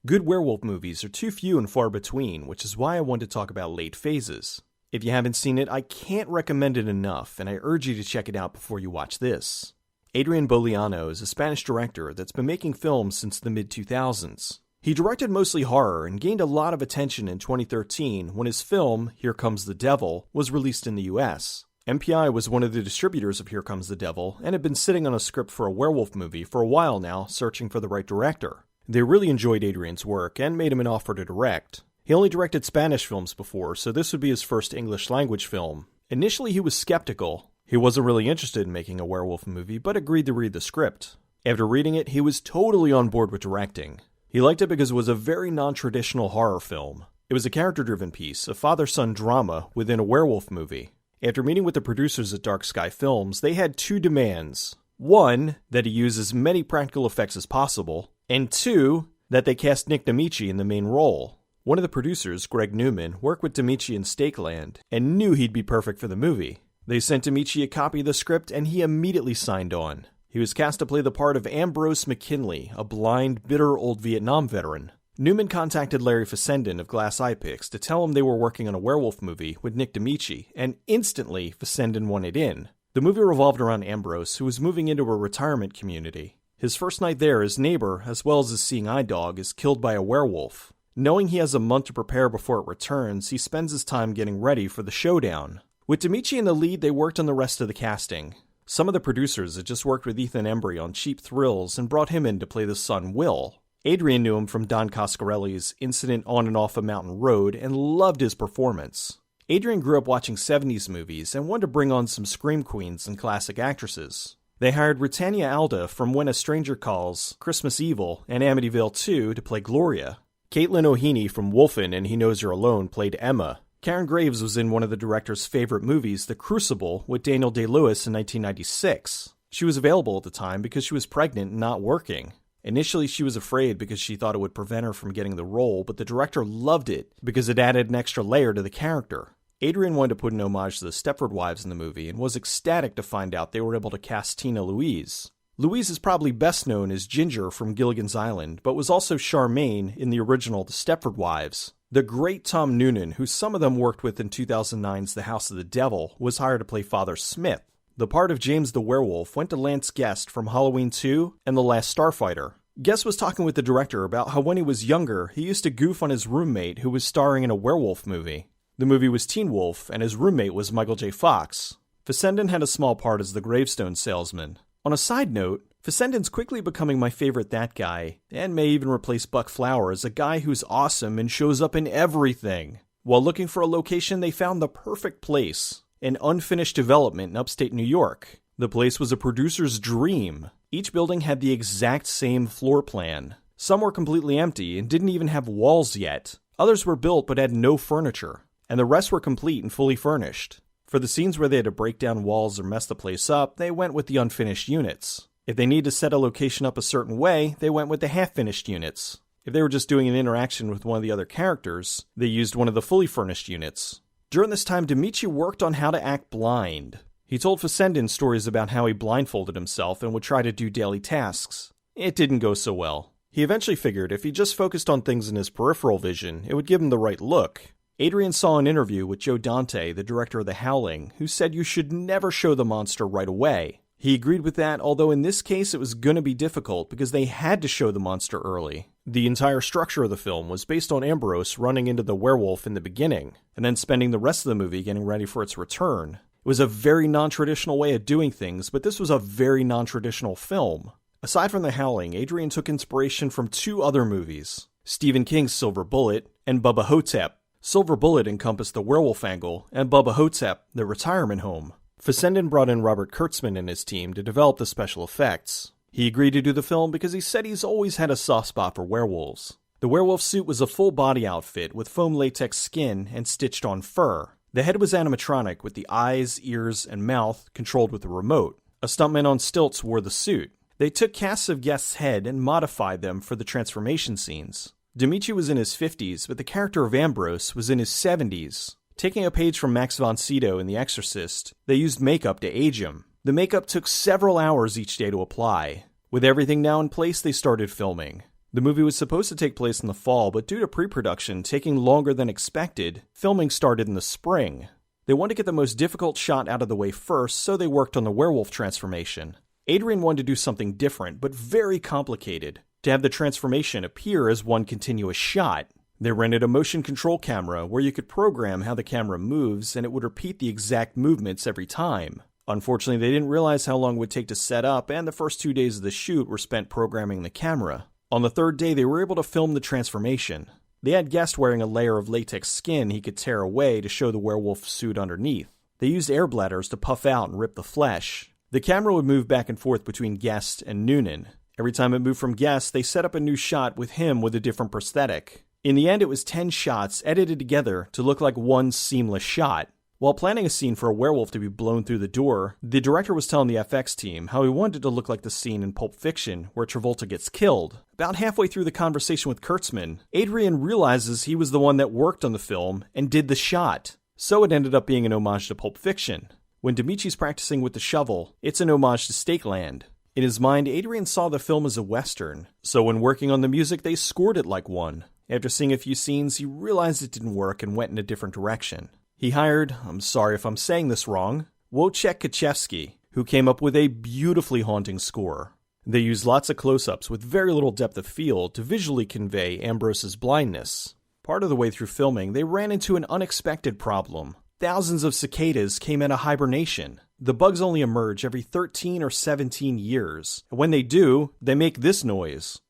Good werewolf movies are too few and far between, which is why I wanted to talk about late phases. If you haven't seen it, I can't recommend it enough, and I urge you to check it out before you watch this. Adrián Bogliano is a Spanish director that's been making films since the mid-2000s. He directed mostly horror and gained a lot of attention in 2013 when his film, Here Comes the Devil, was released in the US. MPI was one of the distributors of Here Comes the Devil and had been sitting on a script for a werewolf movie for a while now, searching for the right director. They really enjoyed Adrián's work and made him an offer to direct. He only directed Spanish films before, so this would be his first English-language film. Initially, he was skeptical. He wasn't really interested in making a werewolf movie, but agreed to read the script. After reading it, he was totally on board with directing. He liked it because it was a very non-traditional horror film. It was a character-driven piece, a father-son drama within a werewolf movie. After meeting with the producers at Dark Sky Films, they had two demands. One, that he use as many practical effects as possible, and two, that they cast Nick Damici in the main role. One of the producers, Greg Newman, worked with Damici in Stakeland and knew he'd be perfect for the movie. They sent Damici a copy of the script and he immediately signed on. He was cast to play the part of Ambrose McKinley, a blind, bitter old Vietnam veteran. Newman contacted Larry Fessenden of Glass Eye Pix to tell him they were working on a werewolf movie with Nick Damici, and instantly Fessenden wanted in. The movie revolved around Ambrose, who was moving into a retirement community. His first night there, his neighbor, as well as his seeing eye dog, is killed by a werewolf. Knowing he has a month to prepare before it returns, he spends his time getting ready for the showdown. With Damici in the lead, they worked on the rest of the casting. Some of the producers had just worked with Ethan Embry on Cheap Thrills and brought him in to play the son Will. Adrián knew him from Don Coscarelli's Incident on and Off a Mountain Road and loved his performance. Adrián grew up watching 70s movies and wanted to bring on some scream queens and classic actresses. They hired Britannia Alda from When a Stranger Calls, Christmas Evil, and Amityville 2 to play Gloria. Caitlin O'Heaney from Wolfen and He Knows You're Alone played Emma. Karen Graves was in one of the director's favorite movies, The Crucible, with Daniel Day-Lewis in 1996. She was available at the time because she was pregnant and not working. Initially, she was afraid because she thought it would prevent her from getting the role, but the director loved it because it added an extra layer to the character. Adrián wanted to put an homage to the Stepford Wives in the movie and was ecstatic to find out they were able to cast Tina Louise. Louise is probably best known as Ginger from Gilligan's Island, but was also Charmaine in the original The Stepford Wives. The great Tom Noonan, who some of them worked with in 2009's The House of the Devil, was hired to play Father Smith. The part of James the Werewolf went to Lance Guest from Halloween 2 and The Last Starfighter. Guest was talking with the director about how when he was younger, he used to goof on his roommate who was starring in a werewolf movie. The movie was Teen Wolf, and his roommate was Michael J. Fox. Fessenden had a small part as the gravestone salesman. On a side note, Fessenden's quickly becoming my favorite that guy, and may even replace Buck Flower as a guy who's awesome and shows up in everything. While looking for a location, they found the perfect place, an unfinished development in upstate New York. The place was a producer's dream. Each building had the exact same floor plan. Some were completely empty and didn't even have walls yet. Others were built but had no furniture, and the rest were complete and fully furnished. For the scenes where they had to break down walls or mess the place up, they went with the unfinished units. If they needed to set a location up a certain way, they went with the half-finished units. If they were just doing an interaction with one of the other characters, they used one of the fully furnished units. During this time, Damici worked on how to act blind. He told Fessenden stories about how he blindfolded himself and would try to do daily tasks. It didn't go so well. He eventually figured if he just focused on things in his peripheral vision, it would give him the right look. Adrián saw an interview with Joe Dante, the director of The Howling, who said you should never show the monster right away. He agreed with that, although in this case it was going to be difficult because they had to show the monster early. The entire structure of the film was based on Ambrose running into the werewolf in the beginning, and then spending the rest of the movie getting ready for its return. It was a very non-traditional way of doing things, but this was a very non-traditional film. Aside from The Howling, Adrián took inspiration from two other movies, Stephen King's Silver Bullet and Bubba Hotep. Silver Bullet encompassed the werewolf angle, and Bubba Hotep, the retirement home. Fessenden brought in Robert Kurtzman and his team to develop the special effects. He agreed to do the film because he said he's always had a soft spot for werewolves. The werewolf suit was a full body outfit with foam latex skin and stitched on fur. The head was animatronic with the eyes, ears, and mouth controlled with a remote. A stuntman on stilts wore the suit. They took casts of Guest's head and modified them for the transformation scenes. Damici was in his 50s, but the character of Ambrose was in his 70s. Taking a page from Max von Sydow in The Exorcist, they used makeup to age him. The makeup took several hours each day to apply. With everything now in place, they started filming. The movie was supposed to take place in the fall, but due to pre-production taking longer than expected, filming started in the spring. They wanted to get the most difficult shot out of the way first, so they worked on the werewolf transformation. Adrián wanted to do something different, but very complicated, to have the transformation appear as one continuous shot. They rented a motion control camera where you could program how the camera moves and it would repeat the exact movements every time. Unfortunately, they didn't realize how long it would take to set up, and the first 2 days of the shoot were spent programming the camera. On the third day, they were able to film the transformation. They had Guest wearing a layer of latex skin he could tear away to show the werewolf suit underneath. They used air bladders to puff out and rip the flesh. The camera would move back and forth between Guest and Noonan. Every time it moved from Guest, they set up a new shot with him with a different prosthetic. In the end, it was 10 shots edited together to look like one seamless shot. While planning a scene for a werewolf to be blown through the door, the director was telling the FX team how he wanted it to look like the scene in Pulp Fiction where Travolta gets killed. About halfway through the conversation with Kurtzman, Adrián realizes he was the one that worked on the film and did the shot. So it ended up being an homage to Pulp Fiction. When Damici's practicing with the shovel, it's an homage to Stakeland. In his mind, Adrián saw the film as a western, so when working on the music, they scored it like one. After seeing a few scenes, he realized it didn't work and went in a different direction. He hired, I'm sorry if I'm saying this wrong, Wojciech Kaczewski, who came up with a beautifully haunting score. They used lots of close-ups with very little depth of field to visually convey Ambrose's blindness. Part of the way through filming, they ran into an unexpected problem. Thousands of cicadas came out of hibernation. The bugs only emerge every 13 or 17 years, and when they do, they make this noise.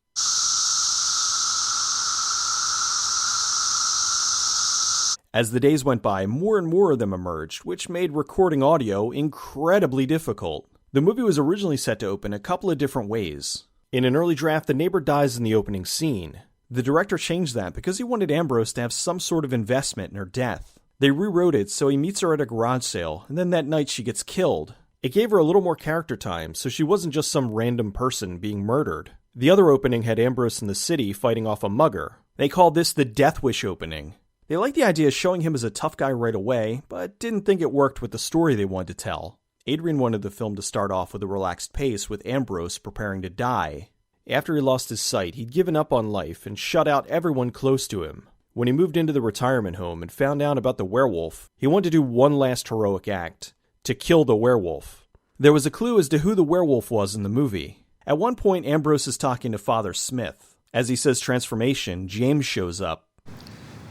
As the days went by, more and more of them emerged, which made recording audio incredibly difficult. The movie was originally set to open a couple of different ways. In an early draft, the neighbor dies in the opening scene. The director changed that because he wanted Ambrose to have some sort of investment in her death. They rewrote it so he meets her at a garage sale, and then that night she gets killed. It gave her a little more character time, so she wasn't just some random person being murdered. The other opening had Ambrose in the city fighting off a mugger. They called this the Death Wish opening. They liked the idea of showing him as a tough guy right away, but didn't think it worked with the story they wanted to tell. Adrián wanted the film to start off with a relaxed pace with Ambrose preparing to die. After he lost his sight, he'd given up on life and shut out everyone close to him. When he moved into the retirement home and found out about the werewolf, he wanted to do one last heroic act, to kill the werewolf. There was a clue as to who the werewolf was in the movie. At one point, Ambrose is talking to Father Smith. As he says transformation, James shows up.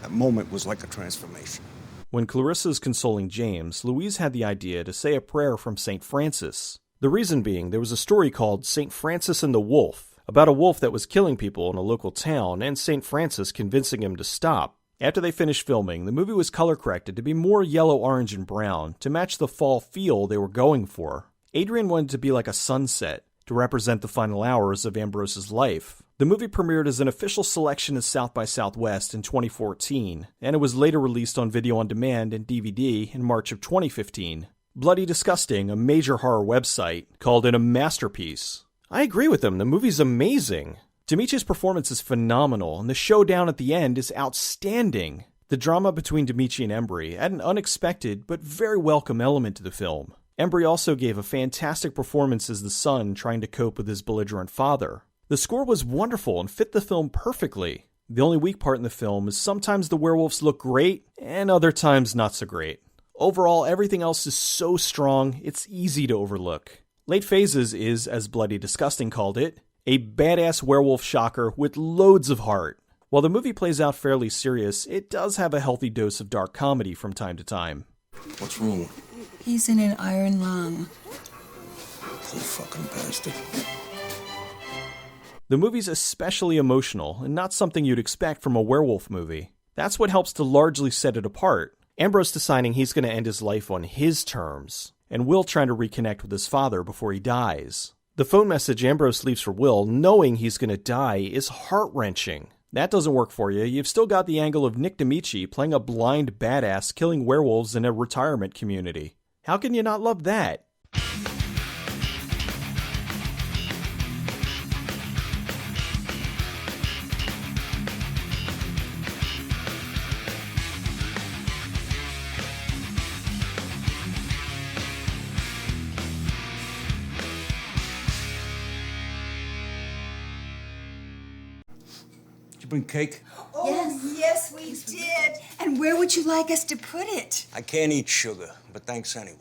That moment was like a transformation. When Clarissa is consoling James, Louise had the idea to say a prayer from St. Francis. The reason being, there was a story called St. Francis and the Wolf, about a wolf that was killing people in a local town, and St. Francis convincing him to stop. After they finished filming, the movie was color-corrected to be more yellow, orange, and brown, to match the fall feel they were going for. Adrián wanted to be like a sunset, to represent the final hours of Ambrose's life. The movie premiered as an official selection at South by Southwest in 2014, and it was later released on video on demand and DVD in March of 2015. Bloody Disgusting, a major horror website, called it a masterpiece. I agree with them, the movie's amazing. Damici's performance is phenomenal, and the showdown at the end is outstanding. The drama between Damici and Embry add an unexpected but very welcome element to the film. Embry also gave a fantastic performance as the son trying to cope with his belligerent father. The score was wonderful and fit the film perfectly. The only weak part in the film is sometimes the werewolves look great, and other times not so great. Overall, everything else is so strong, it's easy to overlook. Late Phases is, as Bloody Disgusting called it, a badass werewolf shocker with loads of heart. While the movie plays out fairly serious, it does have a healthy dose of dark comedy from time to time. What's wrong? He's in an iron lung. Poor fucking bastard. The movie's especially emotional, and not something you'd expect from a werewolf movie. That's what helps to largely set it apart. Ambrose deciding he's going to end his life on his terms, and Will trying to reconnect with his father before he dies. The phone message Ambrose leaves for Will, knowing he's going to die, is heart-wrenching. That doesn't work for you. You've still got the angle of Nick Damici playing a blind badass killing werewolves in a retirement community. How can you not love that? you bring cake? Yes, we did. And where would you like us to put it? I can't eat sugar, but thanks anyway.